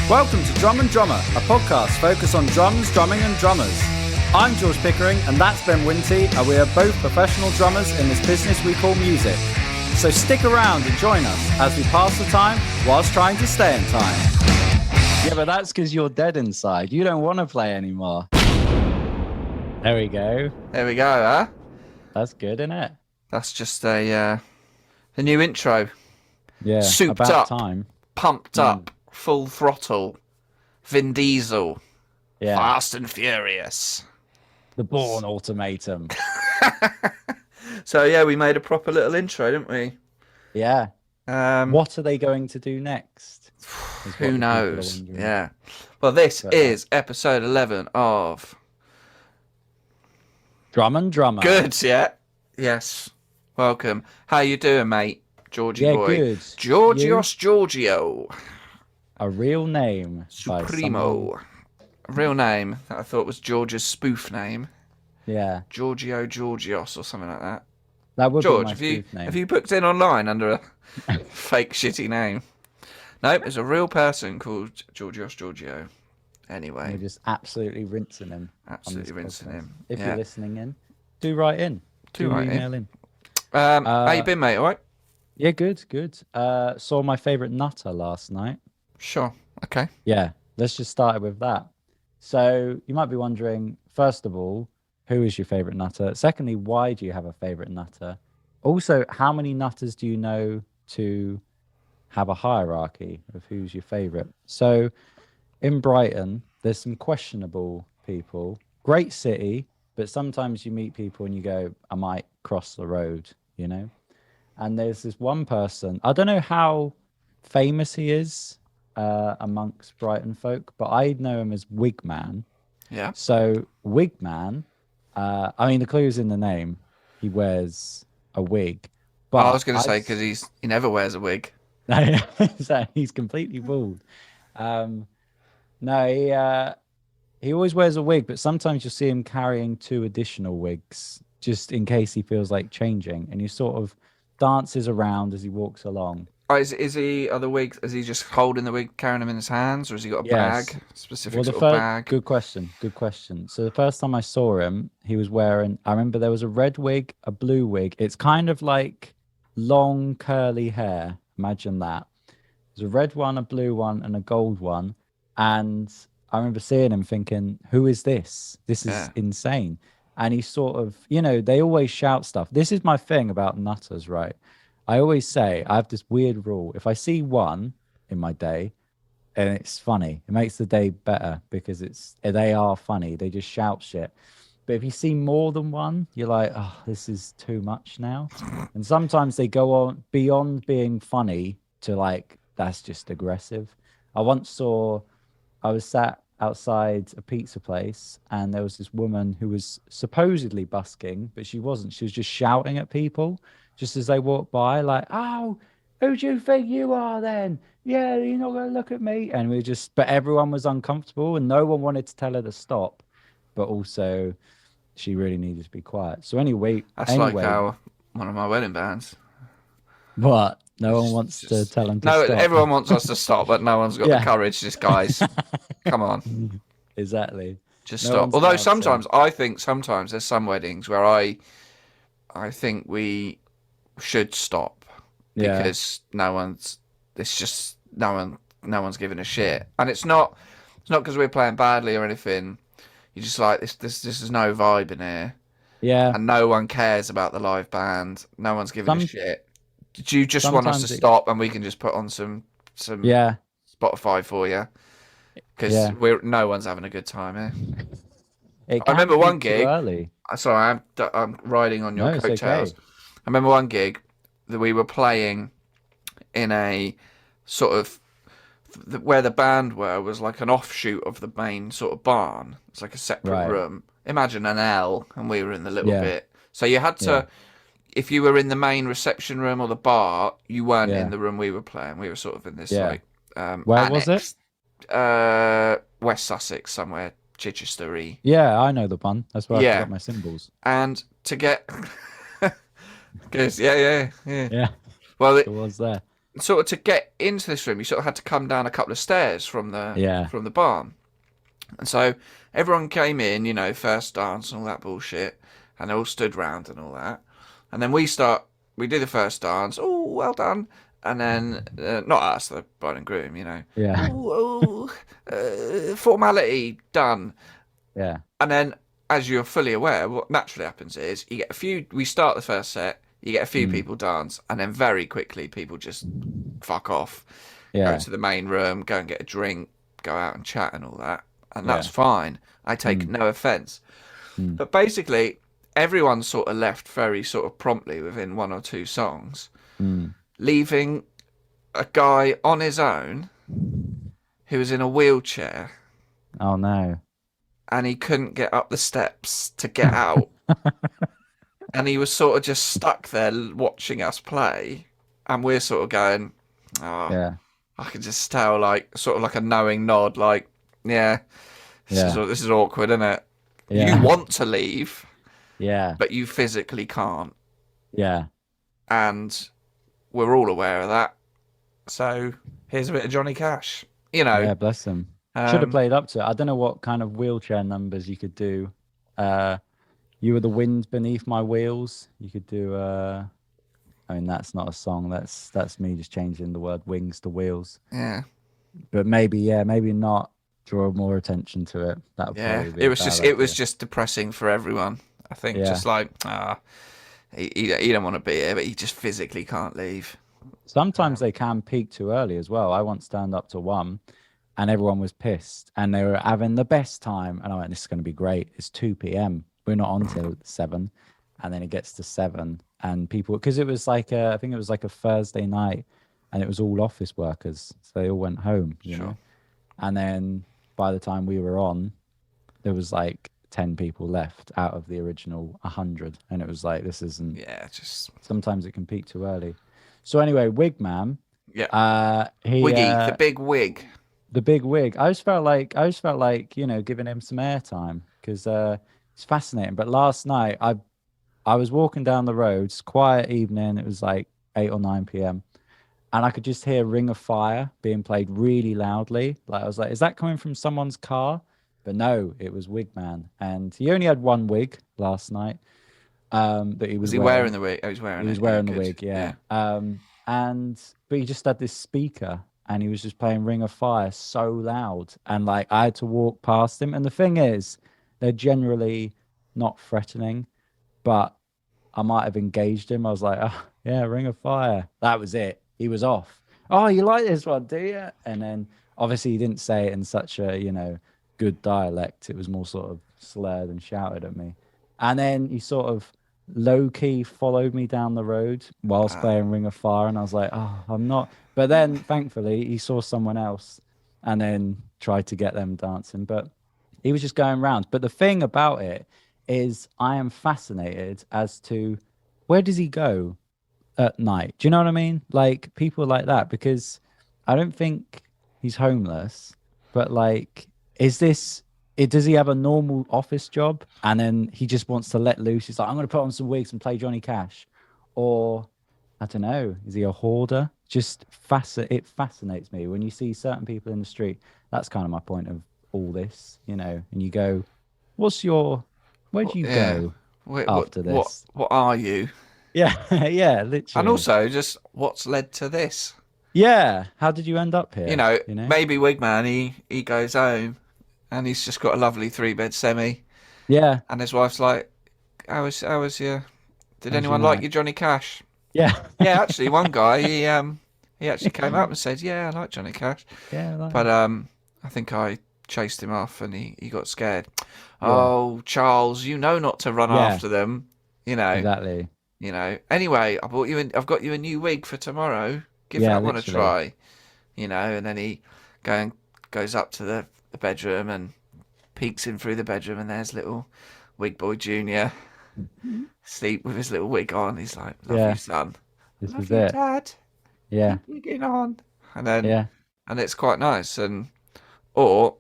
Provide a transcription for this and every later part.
Welcome to Drum and Drummer, a podcast focused on drums, drumming and drummers. I'm George Pickering and that's Ben Winty, and we are both professional drummers in this business we call music. So stick around and join us as we pass the time whilst trying to stay in time. Yeah, but that's because you're dead inside. You don't want to play anymore. There we go. There we go, huh? That's good, isn't it? That's just the new intro. Yeah, souped about up, time. pumped up, full throttle, Vin Diesel, Yeah, Fast and Furious. the Bourne Ultimatum. So yeah, we made a proper little intro, didn't we? Yeah. Um, What are they going to do next? is what the Who people are knows? wondering. Yeah. Well, this But, is episode 11 of Drum and Drummer. Good. Yeah. Yes. Welcome. How you doing, mate? Georgie Yeah, boy. good. Georgios Giorgio. A real name. by someone- Supremo. Real name that I thought was George's spoof name. Yeah, Giorgio Georgios or something like that. that would George, be my have you spoof name. have you booked in online under a fake shitty name? Nope, there's a real person called Georgios Giorgio. We're Anyway, just absolutely rinsing him. on absolutely this rinsing podcast. him. If Yeah. you're listening in, do write in. Do write in. email in. How you been, mate? All right? Yeah, good. Saw my favourite nutter last night. Sure. Okay. Yeah, let's just start with that. So you might be wondering, first of all, who is your favourite nutter? Secondly, why do you have a favourite nutter? Also, how many nutters do you know to have a hierarchy of who's your favourite? So in Brighton, there's some questionable people. Great city, but sometimes you meet people and you go, I might cross the road, you know? And there's this one person, I don't know how famous he is amongst Brighton folk, but I know him as Wigman. Yeah. So Wigman, I mean, the clue's in the name. He wears a wig. But I was going to say because he never wears a wig. so he's completely bald. No, he always wears a wig, but sometimes you'll see him carrying 2 additional wigs just in case he feels like changing, and he sort of dances around as he walks along. Oh, is he other wigs? Is he just holding the wig, carrying them in his hands, or has he got a Yes. bag, specific Well, sort of bag? good question. So the first time I saw him, he was wearing, I remember there was a red wig, a blue wig. It's kind of like long curly hair. Imagine that. There's a red one, a blue one, and a gold one. And I remember seeing him thinking, who is this? This is Yeah. insane. And he sort of, they always shout stuff. This is my thing about nutters, right? I always say, I have this weird rule. If I see one in my day and it's funny, it makes the day better because they are funny. They just shout shit. But if you see more than one, you're like, oh, this is too much now. And sometimes they go on beyond being funny to like, that's just aggressive. I was sat outside a pizza place and there was this woman who was supposedly busking, but she wasn't. She was just shouting at people just as they walked by, like, oh, who do you think you are then? Yeah, you're not going to look at me. And but everyone was uncomfortable and no one wanted to tell her to stop. But also, she really needed to be quiet. So anyway. Like one of my wedding bands. What? No one wants to tell them to No, stop. everyone wants us to stop, but no one's got Yeah. the courage. Just guys, come on, Exactly. just No stop. one's Although allowed to. sometimes there's some weddings where I think we should stop Yeah. because no one's giving a shit, and it's not because we're playing badly or anything. You're just like this is no vibe in here, Yeah. and no one cares about the live band. No one's giving a shit. Do you just want us to Sometimes stop and we can just put on some Yeah. Spotify for you? Because Yeah. no one's having a good time here. It I remember can one be too gig. early. Sorry, I'm riding on your No, it's coattails. okay. I remember one gig that we were playing in a sort of where the band was like an offshoot of the main sort of barn. It's like a separate Right. room. Imagine an L, and we were in the little Yeah. bit. So you had to, if you were in the main reception room or the bar, you weren't Yeah. in the room we were playing. We were sort of in this Yeah. like Where was annex. West Sussex somewhere, Chichester-y. Yeah, I know the one. That's where I Yeah. got my symbols. And to get good, yeah. Yeah, Well, it was there. sort of to get into this room, you sort of had to come down a couple of stairs from the barn. And so everyone came in, first dance and all that bullshit, and they all stood round and all that. And then we do the first dance. Oh, well done. And then, not us, the bride and groom, Yeah. Formality done. Yeah. And then, as you're fully aware, what naturally happens is we start the first set, you get a few people dance, and then very quickly people just fuck off, go to the main room, go and get a drink, go out and chat and all that. And that's fine. I take no offence. But basically, everyone sort of left very sort of promptly within 1 or 2 songs, leaving a guy on his own who was in a wheelchair. Oh, no. And he couldn't get up the steps to get out. And he was sort of just stuck there watching us play. And we're sort of going, I can just tell, like, sort of like a knowing nod, like, this is awkward, isn't it? Yeah. You want to leave, but you physically can't. Yeah. And we're all aware of that. So here's a bit of Johnny Cash, Yeah, bless him. Should have played up to it. I don't know what kind of wheelchair numbers you could do. You Were the Wind Beneath My Wheels. You could do. I mean, that's not a song. That's me just changing the word wings to wheels. Yeah. But maybe not. Draw more attention to it. That would probably be it was just depressing for everyone. I think just like he don't want to be here, but he just physically can't leave. Sometimes they can peak too early as well. I once stand up to one, and everyone was pissed, and they were having the best time, and I went, "This is going to be great." It's 2 p.m. We're not on till 7, and then it gets to 7, and people, because it was like I think it was like a Thursday night, and it was all office workers, so they all went home, you know, and then. By the time we were on, there was like 10 people left out of the original 100. And it was like, this isn't... Yeah, just... Sometimes it can peak too early. So anyway, Wigman. Yeah. Wiggy, the big wig. The big wig. I just felt like, giving him some airtime because it's fascinating. But last night, I was walking down the road. It's a quiet evening. It was like 8 or 9 p.m. And I could just hear Ring of Fire being played really loudly. Like I was like, is that coming from someone's car? But no, it was Wigman. And he only had one wig last night. That he was he wearing the wig? Oh, he was wearing it. He was wearing the wig, yeah. But he just had this speaker and he was just playing Ring of Fire so loud. And like I had to walk past him. And the thing is, they're generally not threatening, but I might have engaged him. I was like, oh, yeah, Ring of Fire. That was it. He was off. Oh, you like this one, do you? And then obviously he didn't say it in such a, good dialect. It was more sort of slurred and shouted at me. And then he sort of low-key followed me down the road whilst playing Ring of Fire. And I was like, oh, I'm not. But then thankfully he saw someone else and then tried to get them dancing. But he was just going round. But the thing about it is I am fascinated as to where does he go at night? Do you know what I mean? Like people like that, because I don't think he's homeless, but like, does he have a normal office job and then he just wants to let loose? He's like, I'm going to put on some wigs and play Johnny Cash. Or I don't know, is he a hoarder? It fascinates me when you see certain people in the street. That's kind of my point of all this, and you go, where do you go after this? What are you? Yeah, yeah, literally. And also, just what's led to this? Yeah, how did you end up here? Maybe Wigman, he goes home and he's just got a lovely 3-bed semi. Yeah. And his wife's like, how was your... Did anyone like your Johnny Cash? Yeah. Yeah, actually, one guy, he actually came up and said, yeah, I like Johnny Cash. Yeah, but I think I chased him off and he got scared. Yeah. Oh, Charles, not to run after them. Exactly. Anyway, I've got you a new wig for tomorrow. Give that one a try. And then he goes up to the bedroom and peeks in through the bedroom, and there's little Wig Boy Junior sleep with his little wig on. He's like, love you, son. This love is you, it. Dad. Yeah. Keep wigging on. And then and it's quite nice. Or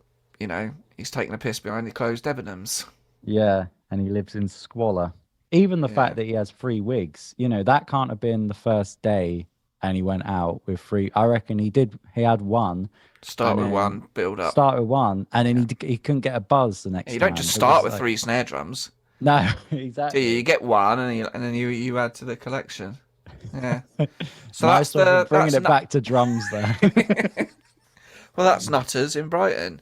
he's taking a piss behind the closed Debenhams. Yeah, and he lives in squalor. Even the fact that he has 3 wigs, that can't have been the first day and he went out with 3. I reckon he had 1. Start with 1, build up. Start with 1, and then he couldn't get a buzz the next time. You don't just start with 3 snare drums. No, exactly. You get 1, and then you add to the collection. Yeah. So nice that's bringing it back to drums there. Well, that's Nutters in Brighton.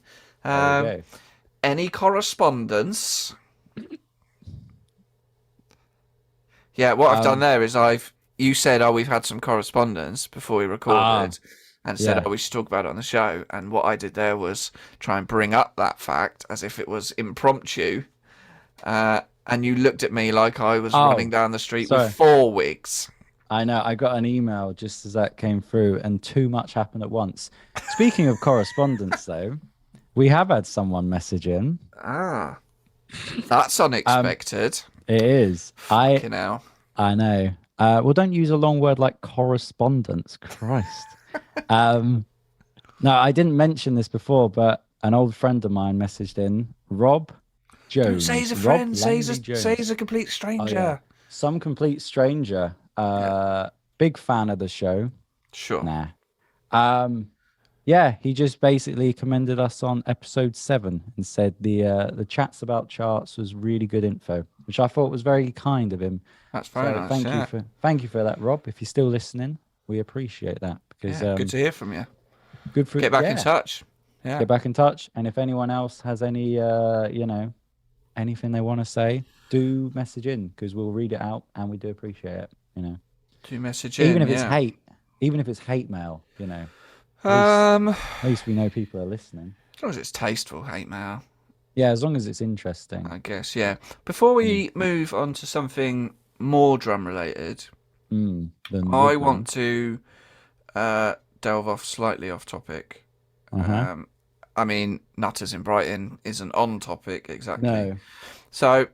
Any correspondence? Yeah, what I've done there is you said, we've had some correspondence before we recorded, and said, we should talk about it on the show. And what I did there was try and bring up that fact as if it was impromptu. And you looked at me like I was running down the street with 4 wigs. I know. I got an email just as that came through, and too much happened at once. Speaking of correspondence, though, we have had someone message in. That's unexpected. It is. Fucking hell. I know. Well, don't use a long word like correspondence. Christ. No, I didn't mention this before, but an old friend of mine messaged in. Rob Jones. Don't say he's a friend. Say he's a complete stranger. Oh, yeah. Some complete stranger. Big fan of the show. Sure. Nah. Yeah, he just basically commended us on episode 7 and said the chats about charts was really good info, which I thought was very kind of him. That's very nice. Thank you for that, Rob. If you're still listening, we appreciate that, because good to hear from you. Get back in touch. Yeah. Get back in touch, and if anyone else has any anything they want to say, do message in, because we'll read it out and we do appreciate it. Do message in, even if it's hate, even if it's hate mail. At least we know people are listening. As long as it's tasteful hate mail. Yeah, as long as it's interesting. I guess, yeah. Before we move on to something more drum related, I want to delve off slightly off topic. I mean, Nutters in Brighton isn't on topic exactly. No. So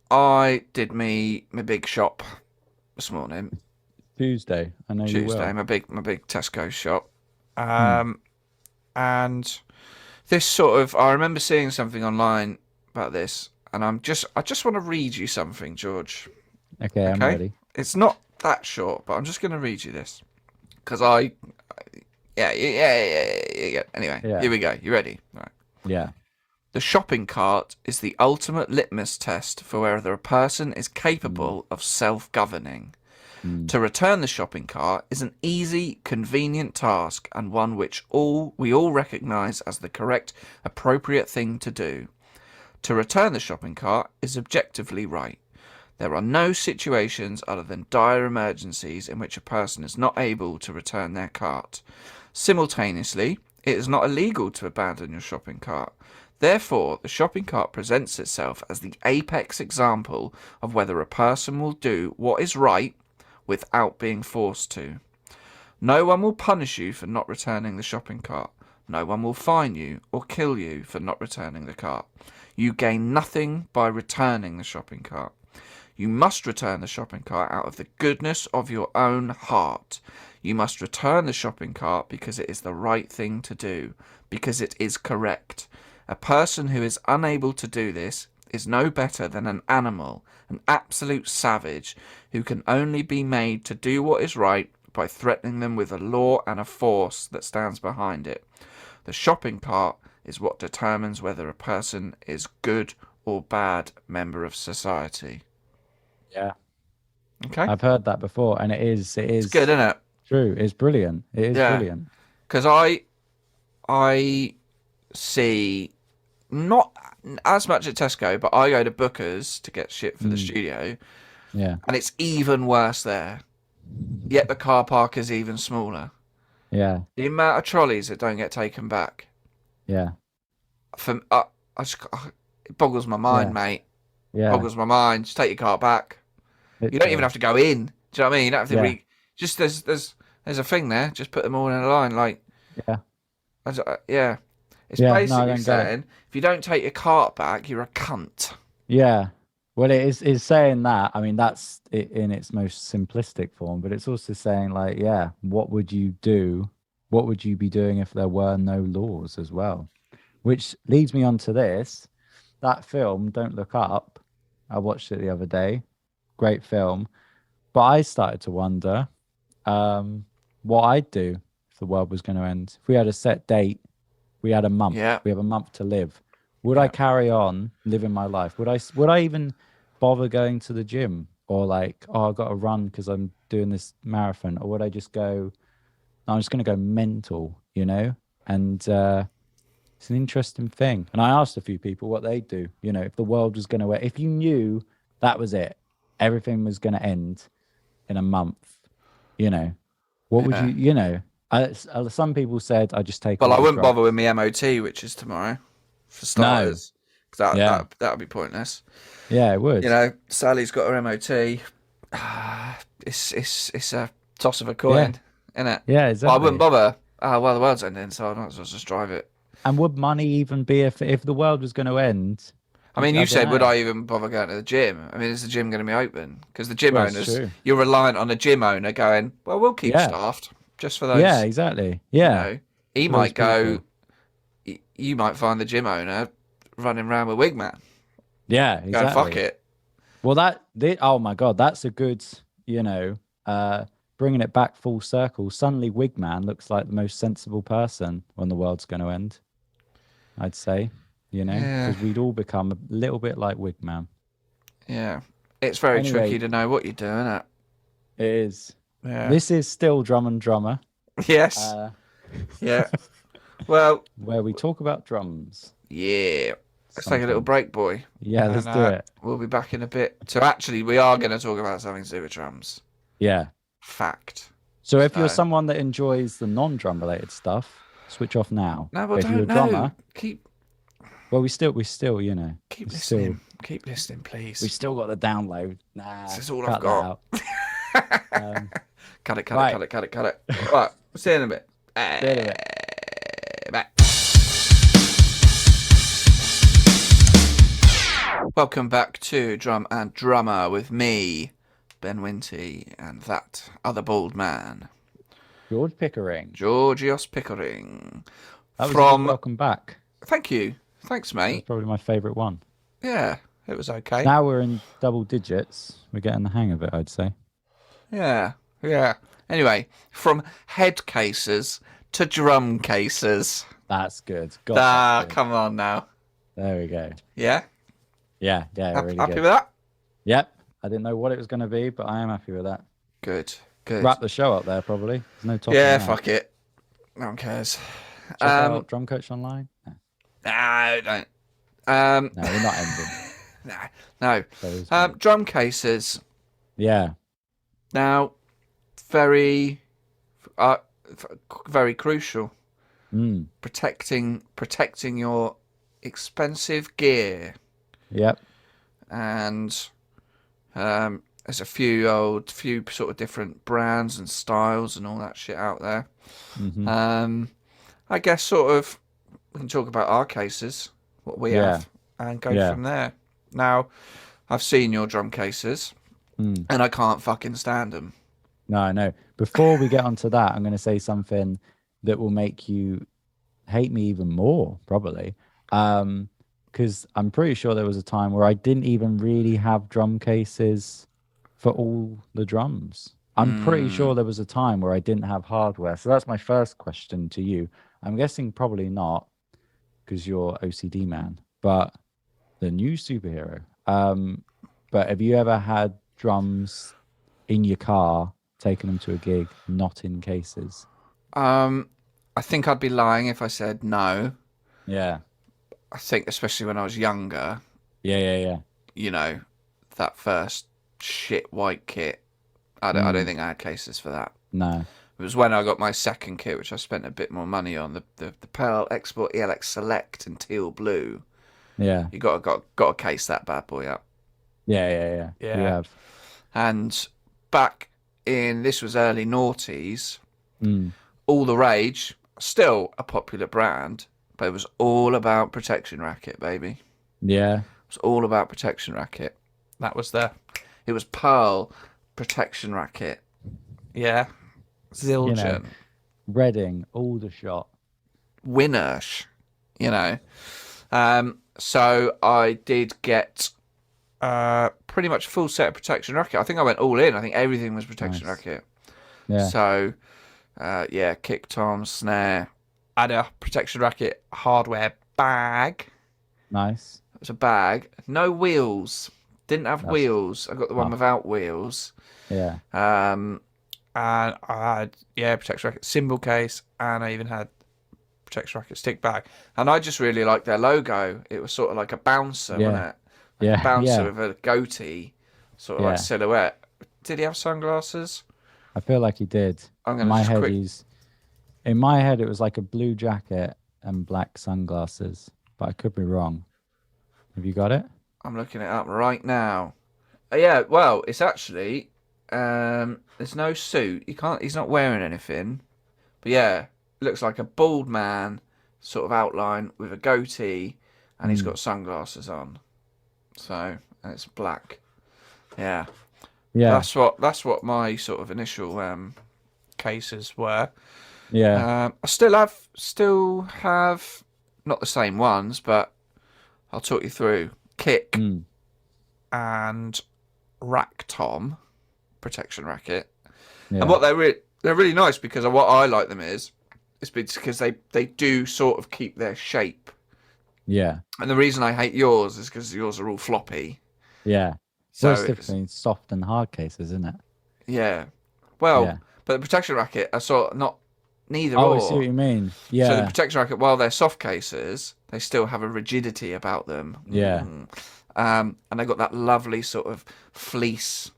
I did my big shop this morning. Tuesday, I know you will. My big Tesco shop. And this sort of, I remember seeing something online about this, and I just want to read you something, George. Okay, I'm ready. It's not that short, but I'm just going to read you this because yeah. Anyway, Here we go. You ready? Right. Yeah. The shopping cart is the ultimate litmus test for whether a person is capable of self-governing. To return the shopping cart is an easy, convenient task, and one which we all recognise as the correct, appropriate thing to do. To return the shopping cart is objectively right. There are no situations other than dire emergencies in which a person is not able to return their cart. Simultaneously, it is not illegal to abandon your shopping cart. Therefore, the shopping cart presents itself as the apex example of whether a person will do what is right without being forced to. No one will punish you for not returning the shopping cart. No one will fine you or kill you for not returning the cart. You gain nothing by returning the shopping cart. You must return the shopping cart out of the goodness of your own heart. You must return the shopping cart because it is the right thing to do, because it is correct. A person who is unable to do this is no better than an animal, an absolute savage, who can only be made to do what is right by threatening them with a law and a force that stands behind it. The shopping cart is what determines whether a person is good or bad member of society. Yeah. Okay. I've heard that before, and it is it's good, isn't it? True. It's brilliant. It is brilliant. Because I see, not as much at Tesco, but I go to Booker's to get shit for the studio. Yeah. And it's even worse there. Yet the car park is even smaller. Yeah. The amount of trolleys that don't get taken back. Yeah. It boggles my mind, mate. Yeah. Boggles my mind. Just take your car back. You don't even have to go in. Do you know what I mean? You don't have to just there's a thing there. Just put them all in a line. Like, yeah. It's basically saying if you don't take your cart back, you're a cunt. Yeah. Well, it is saying that. I mean, that's it in its most simplistic form, but it's also saying, like, what would you do? What would you be doing if there were no laws as well? Which leads me on to this. That film, Don't Look Up, I watched it the other day. Great film. But I started to wonder, what I'd do if the world was going to end. If we had a set date, we had a month. Yeah. We have a month to live. Would I carry on living my life? Would I even bother going to the gym, or like, oh, I've got to run because I'm doing this marathon, or would I just go? No, I'm just going to go mental, you know? And it's an interesting thing. And I asked a few people what they'd do, you know, if the world was going to, if you knew that was it, everything was going to end in a month, you know, what would you, you know? Some people said I just take. Well, all I the wouldn't bother drugs. with my MOT, which is tomorrow, for starters. Because that would be pointless. Yeah, it would. You know, Sally's got her MOT. It's a toss of a coin, isn't it? Yeah, exactly. Well, I wouldn't bother. Oh, well, the world's ending, so I might as well just drive it. And would money even be if the world was going to end? I mean, you said, would I even bother going to the gym? I mean, is the gym going to be open? Because the gym owners, you're reliant on a gym owner going, well, we'll keep staffed just for those. Yeah, exactly. Yeah. You know, he might go, you might find the gym owner running around with Wigman. Yeah, exactly. Go, fuck it. Well, oh my God, that's a good, you know, bringing it back full circle. Suddenly Wigman looks like the most sensible person when the world's going to end, I'd say. You know, because we'd all become a little bit like Wigman. Yeah. It's very tricky to know what you're doing, isn't it? It is. Yeah. This is still Drum and Drummer. Yes. Yeah. Well, where we talk about drums. Yeah. Let's take a little break, boy. Yeah, let's do it. We'll be back in a bit. So actually, we are going to talk about something to do with drums. Yeah. Fact. So if you're someone that enjoys the non-drum related stuff, switch off now. No, but if you're a drummer, keep. Well, we still, you know. Keep listening. Keep listening, please. We still got the download. Nah, this is all I've got. Cut it. Right. Right. See you in a bit. See you in a bit. Back. Welcome back to Drum and Drummer with me, Ben Winty, and that other bald man, George Pickering. Georgios Pickering. That was a good welcome back. Thank you. Thanks, mate. That's probably my favourite one. Yeah, it was okay. Now we're in double digits. We're getting the hang of it, I'd say. Yeah. Anyway, from head cases to drum cases. That's good. God, come on now. There we go. Yeah? Yeah, really happy good. with that? Yep. I didn't know what it was going to be, but I am happy with that. Good. Wrap the show up there, probably. There's no top. Yeah, fuck it. No one cares. Check out Drum Coach Online. No, don't. No, we're not ending. No. Drum cases. Yeah. Now, very crucial. Protecting your expensive gear. Yep. And there's a few sort of different brands and styles and all that shit out there. Mm-hmm. I guess sort of we can talk about our cases, what we have, and go from there. Now, I've seen your drum cases, and I can't fucking stand them. No, I know. Before we get onto that, I'm going to say something that will make you hate me even more, probably. Because I'm pretty sure there was a time where I didn't even really have drum cases for all the drums. I'm pretty sure there was a time where I didn't have hardware. So that's my first question to you. I'm guessing probably not, because you're OCD man, but the new superhero. But have you ever had drums in your car, taking them to a gig, not in cases? I think I'd be lying if I said no. Yeah. I think especially when I was younger. Yeah. You know, that first shit white kit. I don't think I had cases for that. No. It was when I got my second kit, which I spent a bit more money on, the Pearl Export ELX Select in teal blue. Yeah. You got to case that bad boy up. Yeah. You have. And back in, this was early noughties, All the Rage, still a popular brand, but it was all about protection racket, baby. Yeah. It was all about protection racket. It was Pearl protection racket. Yeah. Zildjian. You know, Reading, Aldershot. Winnersh. You know. So I did get pretty much full set of protection racket. I think I went all in. I think everything was protection racket. Yeah. So Yeah, kick tom, snare. I had a protection racket hardware bag. Nice. It was a bag. No wheels. Didn't have That's wheels. I got the one tough. without wheels. Yeah. And I had, protection racket cymbal case, and I even had protection racket stick bag. And I just really liked their logo. It was sort of like a bouncer, wasn't it? Like a bouncer with a goatee, sort of like silhouette. Did he have sunglasses? I feel like he did. I'm In gonna my just head, in my head, it was like a blue jacket and black sunglasses, but I could be wrong. Have you got it? I'm looking it up right now. Yeah, well, it's actually there's no suit. He's not wearing anything. But yeah, it looks like a bald man sort of outline with a goatee, and he's got sunglasses on. So, and it's black. Yeah. Yeah. That's what my sort of initial cases were. Yeah. I still have not the same ones, but I'll talk you through kick and rack tom protection racket. Yeah. And what they're really nice, because of what I like them is because they do sort of keep their shape. Yeah. And the reason I hate yours is because yours are all floppy. Yeah. So it's different soft and hard cases, isn't it? Yeah. Well, but the protection racket are sort of not neither Oh, or. I see what you mean. Yeah. So the protection racket, while they're soft cases, they still have a rigidity about them. Yeah. And they got that lovely sort of fleece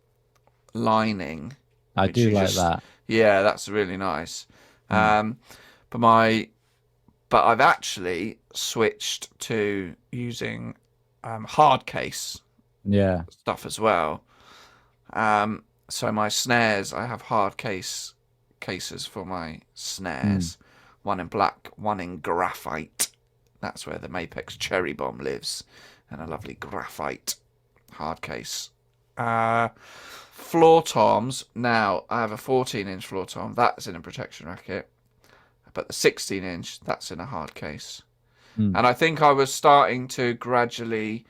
lining. I do like that. Yeah, that's really nice. But I've actually switched to using hard case stuff as well. So my snares, I have hard cases for my snares. One in black, one in graphite. That's where the Mapex Cherry Bomb lives. And a lovely graphite hard case. Floor toms. Now, I have a 14-inch floor tom. That's in a protection racket. But the 16-inch, that's in a hard case. And I think I was starting to gradually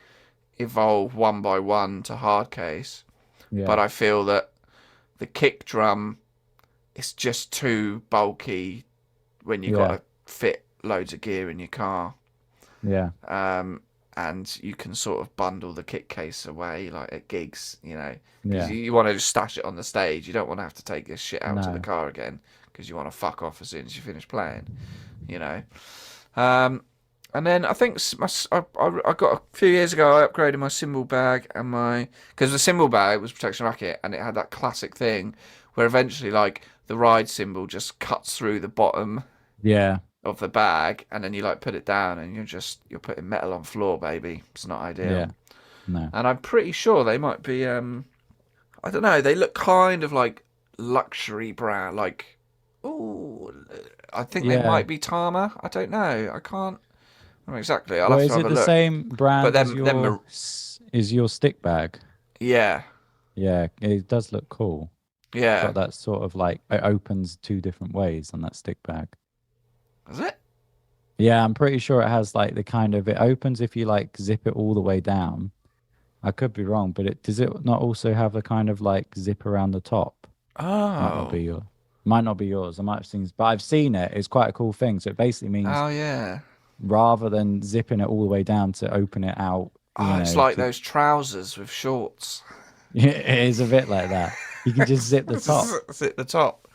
evolve one by one to hard case. Yeah. But I feel that the kick drum is just too bulky when you've got to fit loads of gear in your car. Yeah. And you can sort of bundle the kick case away, like at gigs, you know. Yeah. You want to just stash it on the stage. You don't want to have to take this shit out to the car again, because you want to fuck off as soon as you finish playing, you know. And then I think I got a few years ago, I upgraded my cymbal bag and because the cymbal bag was protection racket, and it had that classic thing where eventually, like, the ride cymbal just cuts through the bottom of the bag, and then you like put it down, and you're putting metal on floor, baby. It's not ideal. Yeah. No. And I'm pretty sure they might be I don't know, they look kind of like luxury brand, like, I think they might be Tama. I don't know. I can't remember exactly. I'll have to have a look. Is it the same brand but as your stick bag? Yeah. Yeah, it does look cool. Yeah. It's got that sort of like, it opens two different ways on that stick bag. Is it? Yeah, I'm pretty sure it has like the kind of, it opens if you like zip it all the way down. I could be wrong, but does it not also have the kind of like zip around the top? Oh. Might not be yours. I might have seen, but I've seen it. It's quite a cool thing. So it basically means, rather than zipping it all the way down to open it out. It's like those trousers with shorts. It is a bit like that. You can just zip the top. Zip the top.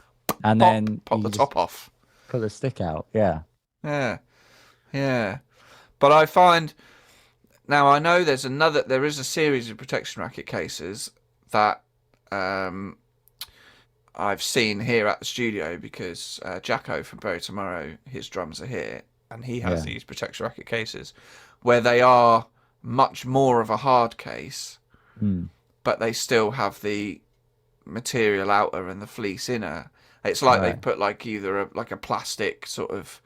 And then pop the top off. Put the stick out. Yeah. Yeah. Yeah. But I find now, I know there is a series of protection racket cases that I've seen here at the studio, because Jacko from Bury Tomorrow, his drums are here, and he has these protection racket cases where they are much more of a hard case, but they still have the material outer and the fleece inner. It's like they put like either a plastic sort of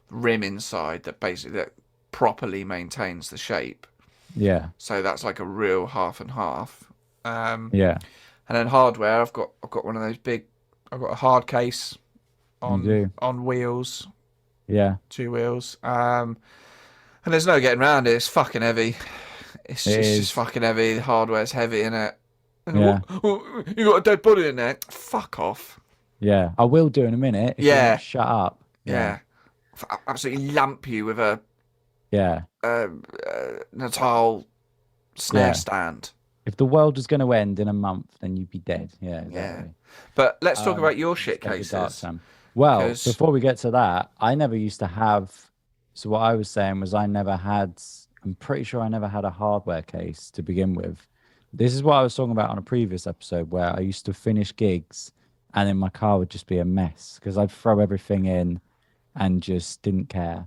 rim inside that basically properly maintains the shape. Yeah. So that's like a real half and half. Yeah. And then hardware, I've got one of those big. I've got a hard case on wheels. Yeah. 2 wheels. And there's no getting around it. It's fucking heavy. It's just fucking heavy. The hardware's heavy, innit? Yeah. You got a dead body in there. Fuck off. Yeah, I will do in a minute if you'll not shut up. Yeah. Absolutely lamp you with a Yeah. Natal snare stand. If the world was going to end in a month, then you'd be dead. Yeah, exactly. Yeah. But let's talk about your shit Take the cases. dark time. Well, before we get to that, I never used to have. So what I was saying was I never had. I'm pretty sure I never had a hardware case to begin with. This is what I was talking about on a previous episode where I used to finish gigs and then my car would just be a mess because I'd throw everything in and just didn't care.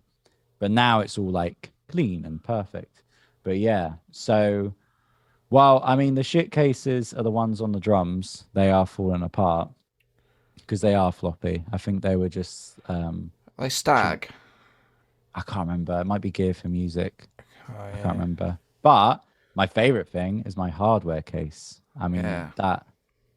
But now it's all like clean and perfect. But yeah, so, well, I mean, the shit cases are the ones on the drums. They are falling apart because they are floppy. I think they were just... they stag. I can't remember. It might be Gear for Music. Oh, yeah. I can't remember. But my favorite thing is my hardware case. I mean,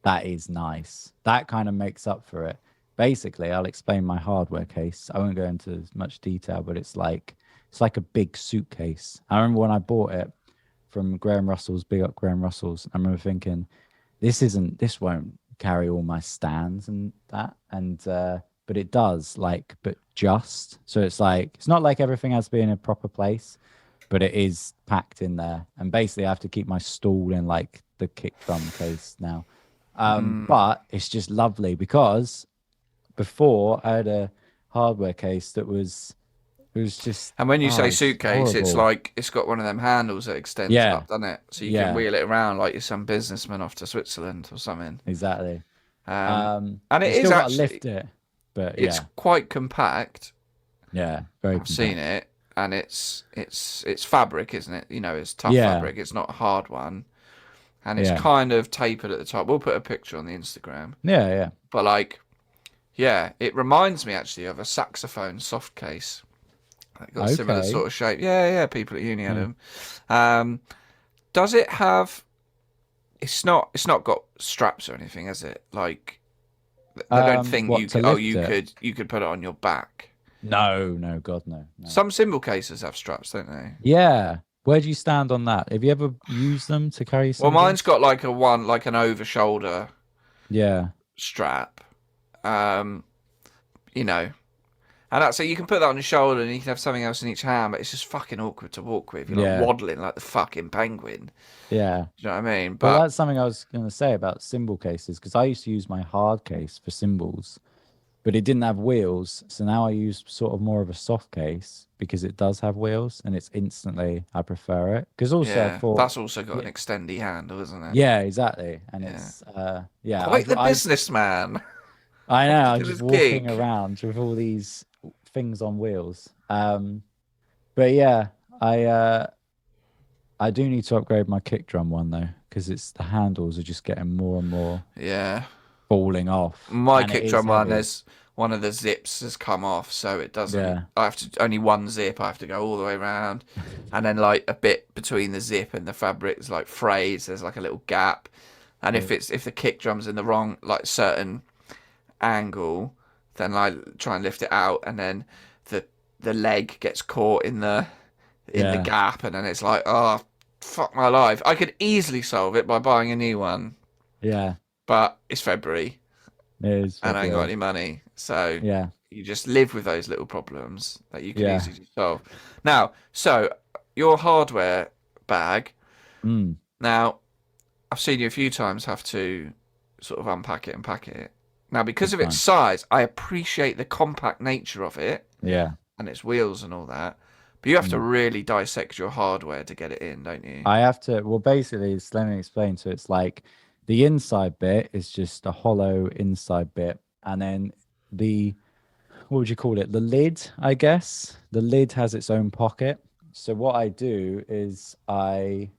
that is nice. That kind of makes up for it. Basically, I'll explain my hardware case. I won't go into much detail, but it's like a big suitcase. I remember when I bought it from Graham Russell's, big up Graham Russell's. I remember thinking, this won't carry all my stands and that. And but it does, but just. So it's not like everything has to be in a proper place, but it is packed in there. And basically I have to keep my stool in the kick drum case now. But it's just lovely because before I had a hardware case that was just... And when you say suitcase, horrible. it's got one of them handles that extends up, doesn't it? So you can wheel it around like you're some businessman off to Switzerland or something. Exactly. And it is still actually... gotta lift it, but it's quite compact. Yeah, very I've seen it, and it's fabric, isn't it? It's tough fabric. It's not a hard one. And it's kind of tapered at the top. We'll put a picture on the Instagram. Yeah, yeah. But it reminds me actually of a saxophone soft case. It got a similar sort of shape. Yeah. People at uni had them. Does it have? It's not got straps or anything, has it? I don't think you could. You could put it on your back. No, God, no. Some cymbal cases have straps, don't they? Yeah. Where do you stand on that? Have you ever used them to carry cymbals? Well, mine's got an over shoulder. Yeah. Strap. And that's so you can put that on your shoulder and you can have something else in each hand, but it's just fucking awkward to walk with. You're waddling like the fucking penguin. Yeah. Do you know what I mean? But that's something I was going to say about cymbal cases, because I used to use my hard case for cymbals, but it didn't have wheels. So now I use sort of more of a soft case because it does have wheels and it's instantly, I prefer it. Because also I thought... That's also got an extendy handle, isn't it? Yeah, exactly. And it's, Quite the businessman. I know, I'm just walking around with all these things on wheels. But yeah, I do need to upgrade my kick drum one though, because the handles are just getting more and more falling off. My kick drum one, there's one of the zips has come off, so it doesn't. I have to only one zip. I have to go all the way around, and then a bit between the zip and the fabric is frayed. There's a little gap, and if the kick drum's in the wrong certain angle, then I try and lift it out, and then the leg gets caught in the gap, and then it's oh fuck my life. I could easily solve it by buying a new one. Yeah. But it's February. It is February. And I ain't got any money. So you just live with those little problems that you can easily solve. Now, so your hardware bag. Now, I've seen you a few times have to sort of unpack it and pack it. Now, because of its size, I appreciate the compact nature of it. Yeah. And its wheels and all that. But you have to really dissect your hardware to get it in, don't you? I have to. Well, basically, let me explain. So it's the inside bit is just a hollow inside bit. And then what would you call it? The lid, I guess. The lid has its own pocket. So what I do is with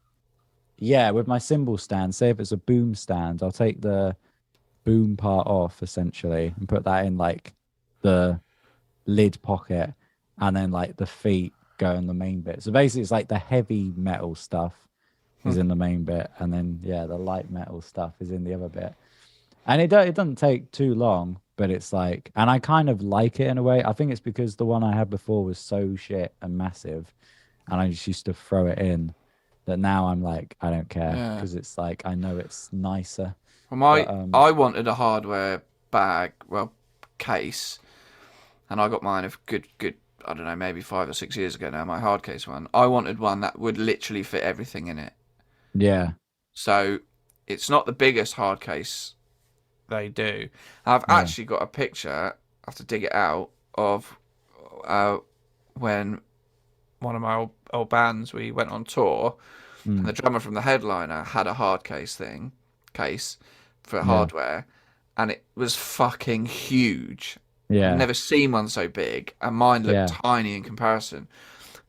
my cymbal stand, say if it's a boom stand, I'll take the boom part off essentially and put that in the lid pocket, and then the feet go in the main bit. So basically it's the heavy metal stuff is in the main bit, and then the light metal stuff is in the other bit. And it doesn't take too long, but it's and I kind of like it in a way. I think it's because the one I had before was so shit and massive, and I just used to throw it in, that now I'm I don't care, because it's I know it's nicer. Well, I wanted a hardware case, and I got mine a good, I don't know, maybe 5 or 6 years ago now, my hard case one. I wanted one that would literally fit everything in it. Yeah. So it's not the biggest hard case they do. I've actually got a picture, I have to dig it out, of when one of my old bands, we went on tour, and the drummer from the headliner had a hard case for hardware, and it was fucking huge. Yeah. I've never seen one so big, and mine looked tiny in comparison.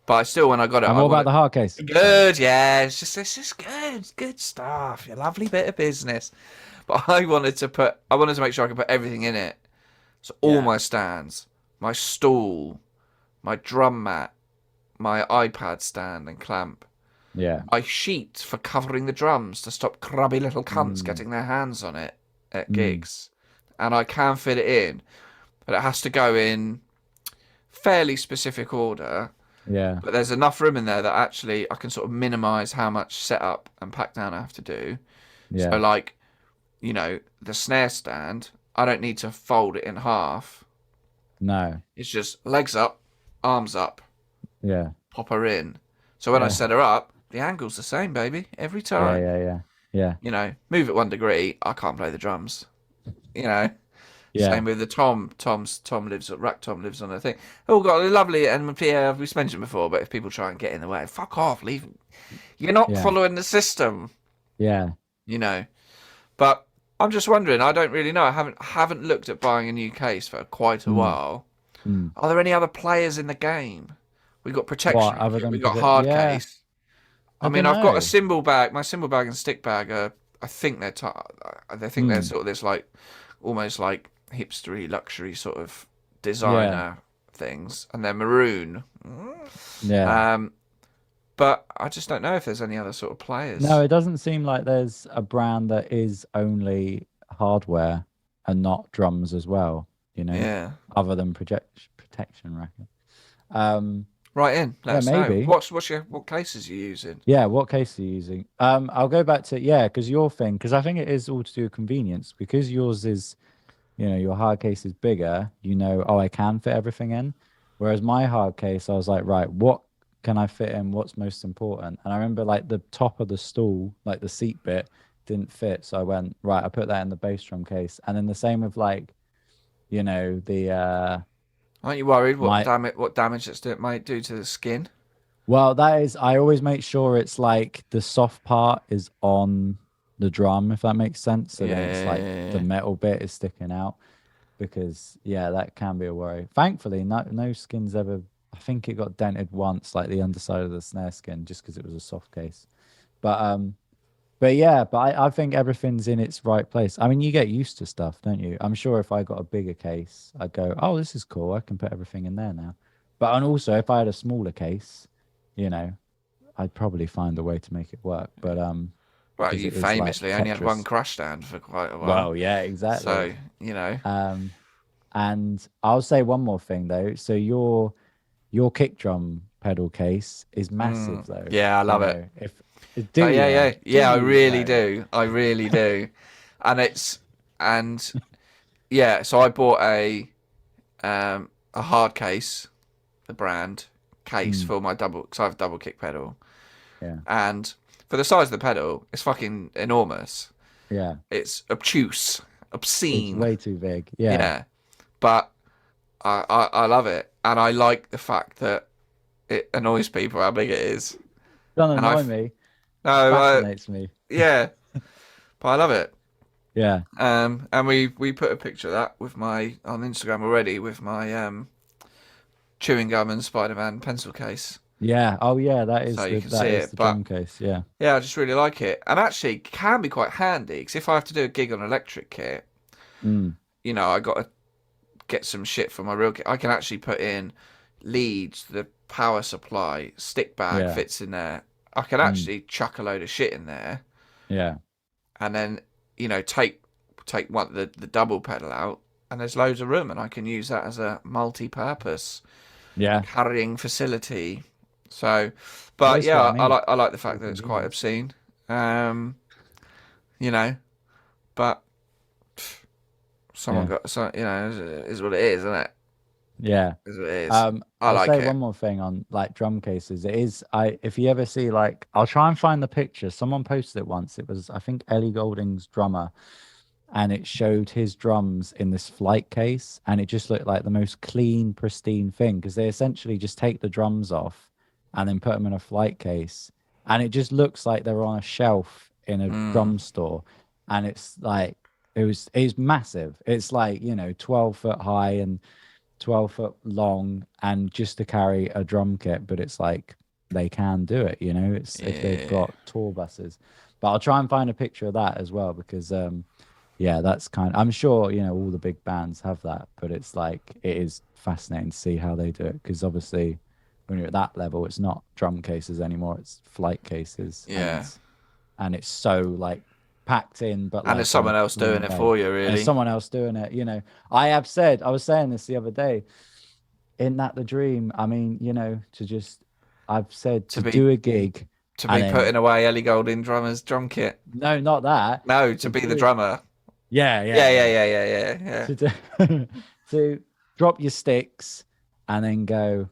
But I still, when I got it, I'm all about the hard case. Good, yeah. It's just good stuff. A lovely bit of business. But I wanted to make sure I could put everything in it. So all my stands, my stool, my drum mat, my iPad stand and clamp, my sheet for covering the drums to stop grubby little cunts getting their hands on it at gigs, and I can fit it in, but it has to go in fairly specific order. Yeah. But there's enough room in there that actually I can sort of minimise how much setup and pack down I have to do. Yeah. So like, you know, the snare stand, I don't need to fold it in half. No. It's just legs up, arms up. Yeah. Pop her in. So when I set her up, the angle's the same, baby, every time. Yeah. You know, move it 1 degree, I can't play the drums. You know. Yeah. Same with the Tom lives on a thing. Oh, got a lovely, and we've mentioned before, but if people try and get in the way, fuck off, leave. You're not following the system. Yeah. You know. But I'm just wondering, I don't really know. I haven't looked at buying a new case for quite a while. Are there any other players in the game? We've got protection. We've got hard case. I mean, I've got a cymbal bag. My cymbal bag and stick bag are, I think they're they're sort of this like, almost like hipstery luxury sort of designer things, and they're maroon. Yeah. But I just don't know if there's any other sort of players. No, it doesn't seem like there's a brand that is only hardware and not drums as well. You know. Yeah. Other than protection racket. Right in. Let us know. What cases are you using? Yeah, what case are you using? I'll go back to because your thing, because I think it is all to do with convenience, because yours is, you know, your hard case is bigger. You know, I can fit everything in. Whereas my hard case, I was like, right, what can I fit in? What's most important? And I remember like the top of the stool, like the seat bit, didn't fit, so I went right. I put that in the bass drum case, and then the same with like, you know, the. Aren't you worried what damage it might do to the skin? Well, that is, I always make sure it's like the soft part is on the drum, if that makes sense. So then it's like the metal bit is sticking out, because that can be a worry. Thankfully, no skin's ever. I think it got dented once, like the underside of the snare skin, just because it was a soft case. But I think everything's in its right place. I mean, you get used to stuff, don't you? I'm sure if I got a bigger case, I'd go, oh, this is cool. I can put everything in there now. But and also, if I had a smaller case, you know, I'd probably find a way to make it work. But well, you famously only had one crash stand for quite a while. Well, yeah, exactly. So you know. And I'll say one more thing though. So your kick drum pedal case is massive though. Yeah, I love it. I really do. And so I bought a hard case, the brand case for my double, because I have a double kick pedal. Yeah. And for the size of the pedal, it's fucking enormous. Yeah. It's obscene. It's way too big. Yeah. Yeah. But I love it, and I like the fact that it annoys people how big it is. Don't annoy me. No, fascinates me. Yeah, but I love it. Yeah. And we put a picture of that on Instagram already with my chewing gum and Spider-Man pencil case. Yeah. Oh yeah, that is so the drum case. Yeah. Yeah, I just really like it, and actually can be quite handy, because if I have to do a gig on electric kit, you know, I got to get some shit for my real kit. I can actually put in leads, the power supply, stick bag fits in there. I can actually chuck a load of shit in there. Yeah. And then, you know, take the double pedal out, and there's loads of room, and I can use that as a multi-purpose carrying facility. So, but I like the fact that it's quite obscene. You know, but Someone got, so is what it is, isn't it? Yeah. Is what it is. I'll like say it. one more thing on like drum cases. It is if you ever see like I'll try and find the picture. Someone posted it once. It was I think Ellie Goulding's drummer, and it showed his drums in this flight case, and it just looked like the most clean, pristine thing because they essentially just take the drums off and then put them in a flight case, and it just looks like they're on a shelf in a drum store, and it's like it's massive. It's like 12 foot high and 12 foot long, and just to carry a drum kit, but it's like they can do it, it's if they've got tour buses. But I'll try and find a picture of that as well because that's I'm sure all the big bands have that, but it's like it is fascinating to see how they do it because obviously when you're at that level it's not drum cases anymore, it's flight cases. And it's so like packed in, but and there's someone else doing it for you, really. There's someone else doing it. I was saying this the other day. Isn't that the dream? I mean, I've said to do a gig. To be putting away Ellie Goulding drummer's drum kit. No, not that. No, to be the drummer. Yeah. To drop your sticks and then go,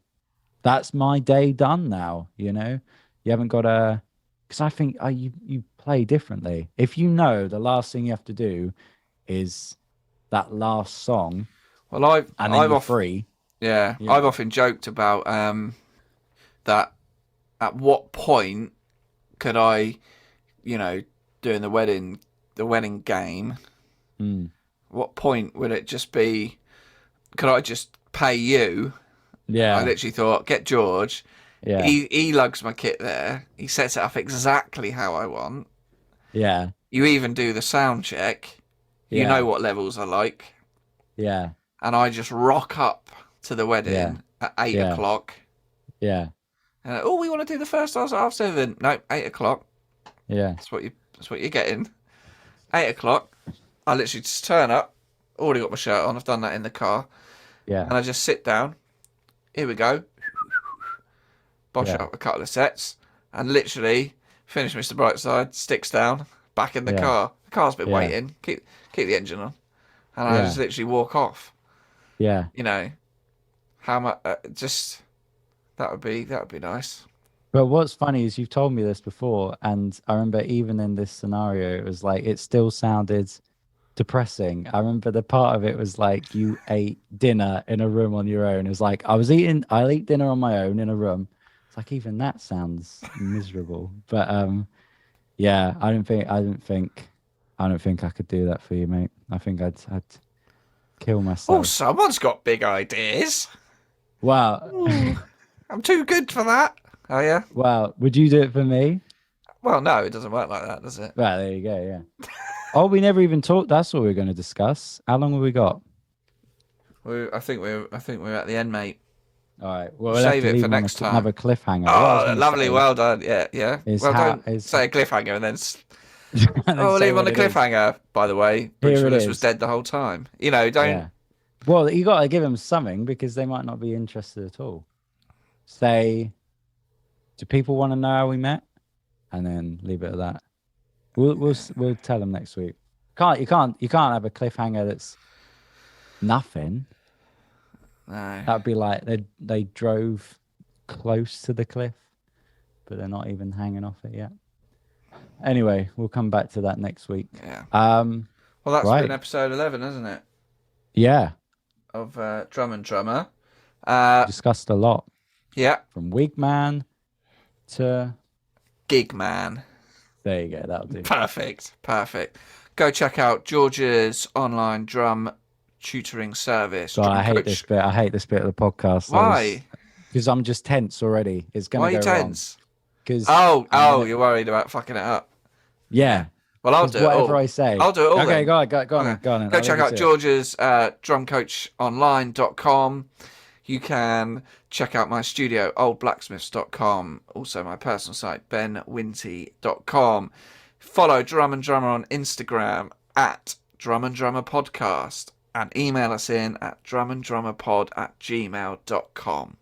that's my day done now, You haven't got a... Because I think you play differently. If the last thing you have to do is that last song, I'm free. Yeah, I've often joked about that. At what point could I, doing the wedding game? What point would it just be? Could I just pay you? Yeah, I literally thought, get George. Yeah. He lugs my kit there. He sets it up exactly how I want. Yeah. You even do the sound check. You know what levels I like. Yeah. And I just rock up to the wedding at 8 o'clock. Yeah. And we want to do the first hour half 7. No, 8 o'clock. Yeah. That's what you're getting. 8 o'clock. I literally just turn up. Already got my shirt on. I've done that in the car. Yeah. And I just sit down. Here we go. Bosh up a couple of sets and literally finish Mr. Brightside, sticks down, back in the car. The car's been waiting. Keep the engine on. And I just literally walk off. Yeah. How much just that would be nice. But what's funny is you've told me this before, and I remember even in this scenario it was like it still sounded depressing. I remember the part of it was like you ate dinner in a room on your own. It was like I eat dinner on my own in a room. Like even that sounds miserable, but I don't think I could do that for you, mate. I think I'd kill myself. Oh, someone's got big ideas. Wow. I'm too good for that. Oh yeah. Wow, would you do it for me? Well, no, it doesn't work like that, does it? Right, there you go. Yeah. Oh, we never even talked. That's what we're going to discuss. How long have we got? I think we're at the end, mate. All right. Well, save it for next time. Have a cliffhanger. Oh, lovely. Well done. Yeah. Well, don't say a cliffhanger and then. We'll leave on the cliffhanger. By the way, Bruce Willis was dead the whole time. Don't. Yeah. Well, you got to give them something because they might not be interested at all. Say, do people want to know how we met? And then leave it at that. We'll tell them next week. You can't have a cliffhanger that's nothing. No. That'd be like they drove close to the cliff, but they're not even hanging off it yet. Anyway, we'll come back to that next week. Yeah. Well, that's been episode 11, hasn't it? Yeah. Of Drum and Drummer. Discussed a lot. Yeah. From Wigman to Gigman. There you go. That'll do. Perfect. Go check out George's online drum tutoring service. God, I hate this bit. I hate this bit of the podcast. Why? Because I'm just tense already. It's going to go wrong. Why are you tense? Because you're worried about fucking it up. Yeah. Well, I'll do it all. Whatever I say. I'll do it all. Okay, then. go on. Go check out George's drumcoachonline.com. You can check out my studio, oldblacksmiths.com. Also my personal site, benwinty.com. Follow Drum and Drummer on Instagram at Drum and Drummer Podcast. And email us in at drumanddrummerpod@gmail.com.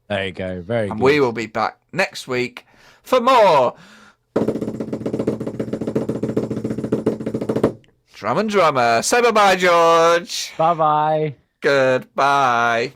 There you go. Very good. And we will be back next week for more Drum and Drummer. Say bye-bye, George. Bye-bye. Goodbye.